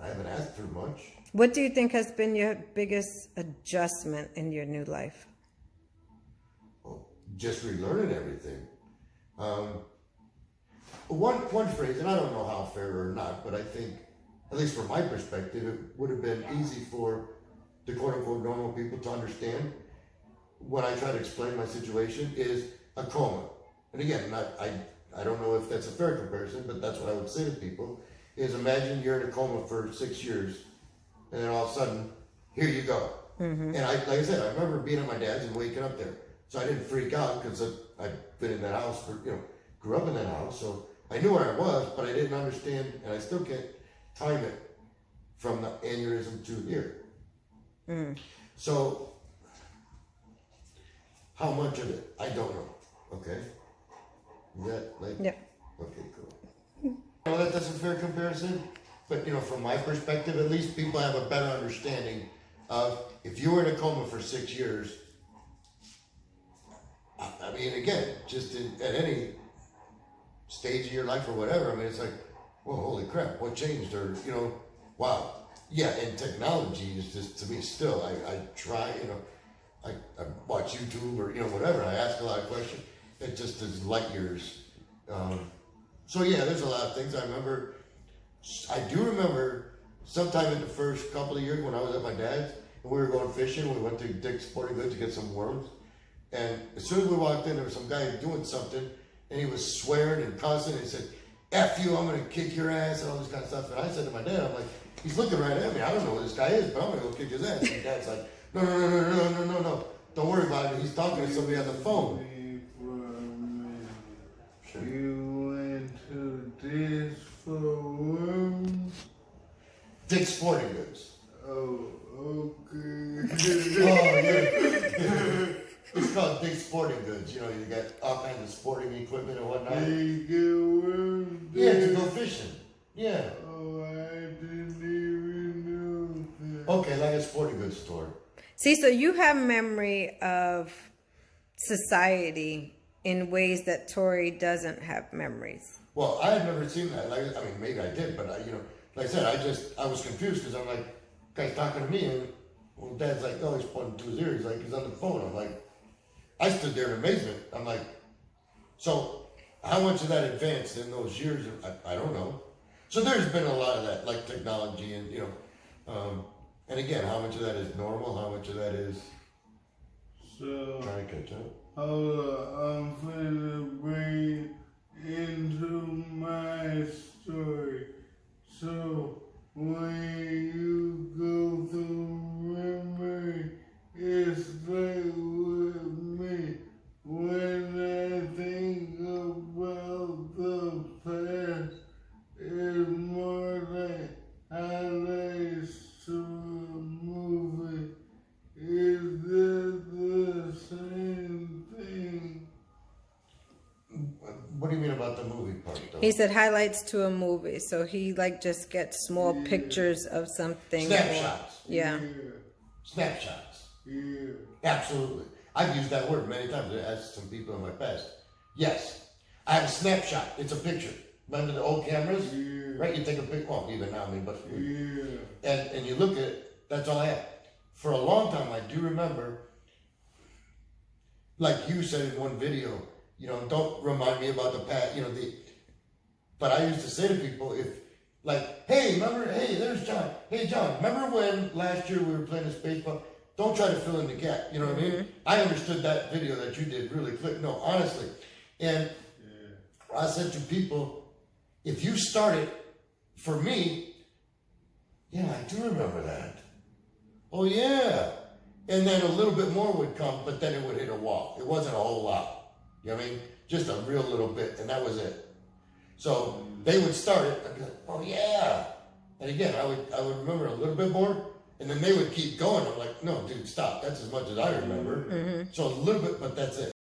I haven't asked for much. What do you think has been your biggest adjustment in your new life? Well, just relearning everything. One phrase, and I don't know how fair or not, but I think, at least from my perspective, it would have been easy for the quote-unquote normal people to understand when I try to explain my situation is a coma. And again, I don't know if that's a fair comparison, but that's what I would say to people, is imagine you're in a coma for 6 years, and then all of a sudden, here you go. Mm-hmm. And like I said, I remember being at my dad's and waking up there. So I didn't freak out because I'd been in that house for, grew up in that house. So I knew where I was, but I didn't understand, and I still can't time it from the aneurysm to here. Mm. So how much of it? I don't know. Okay. Is that like? Yeah. Okay, cool. That's a fair comparison, but from my perspective, at least people have a better understanding of if you were in a coma for 6 years. I mean, again, just at any stage of your life or whatever. I mean, it's like, well, holy crap, what changed? Or wow, yeah. And technology is just, to me, still. I try, I watch YouTube or whatever. And I ask a lot of questions. It just is light years. So yeah, there's a lot of things I remember. I do remember sometime in the first couple of years when I was at my dad's and we were going fishing. We went to Dick's Sporting Goods to get some worms. And as soon as we walked in, there was some guy doing something, and he was swearing and cussing. And he said, "F you, I'm going to kick your ass," and all this kind of stuff. And I said to my dad, I'm like, he's looking right at me. I don't know who this guy is, but I'm going to go kick his ass. And Dad's like, no. Don't worry about it. He's talking to somebody on the phone. Sure. You went to this for worms? Dick's Sporting Goods. Oh, okay. Oh, yeah. It's called Dick's Sporting Goods. You got all kinds of sporting equipment and whatnot. They get worms Yeah, there? to go fishing. Yeah. Oh, I didn't even know that. Okay, like a sporting goods store. See, so you have memory of society in ways that Torre doesn't have memories. Well, I had never seen that. Maybe I did, but like I said, I was confused because I'm like, guy's talking to me, and well, Dad's like, oh, he's pointing to his ear. He's like, he's on the phone. I'm like, I stood there in amazement. I'm like, so how much of that advanced in those years? I don't know. So there's been a lot of that, like technology, and and again, how much of that is normal? How much of that is trying to catch up? Hold on, I'm finna bring into my story. So when you go through memory, it's like with me. When I think about the past, it's more like highlights to a movie. Is that the same thing? What do you mean about the movie part, though? He said highlights to a movie, so he just gets small pictures of something. Snapshots. Yeah. Snapshots. Yeah. Absolutely. I've used that word many times. I asked some people in my past. Yes. I have a snapshot. It's a picture. Remember the old cameras? Yeah. Right? You take a picture. Well, even now, but Yeah. and you look at it, that's all I had. For a long time, I do remember, like you said in one video, don't remind me about the past, but I used to say to people, hey, there's John. Hey, John, remember when last year we were playing this baseball? Don't try to fill in the gap. You know what I mean? I understood that video that you did really quick. No, honestly. And I said to people, if you started, for me, yeah, I do remember that. Oh, yeah. And then a little bit more would come, but then it would hit a wall. It wasn't a whole lot. You know what I mean? Just a real little bit, and that was it. So they would start it, I'd be like, oh, yeah. And again, I would remember a little bit more, and then they would keep going. I'm like, no, dude, stop. That's as much as I remember. Mm-hmm. So a little bit, but that's it.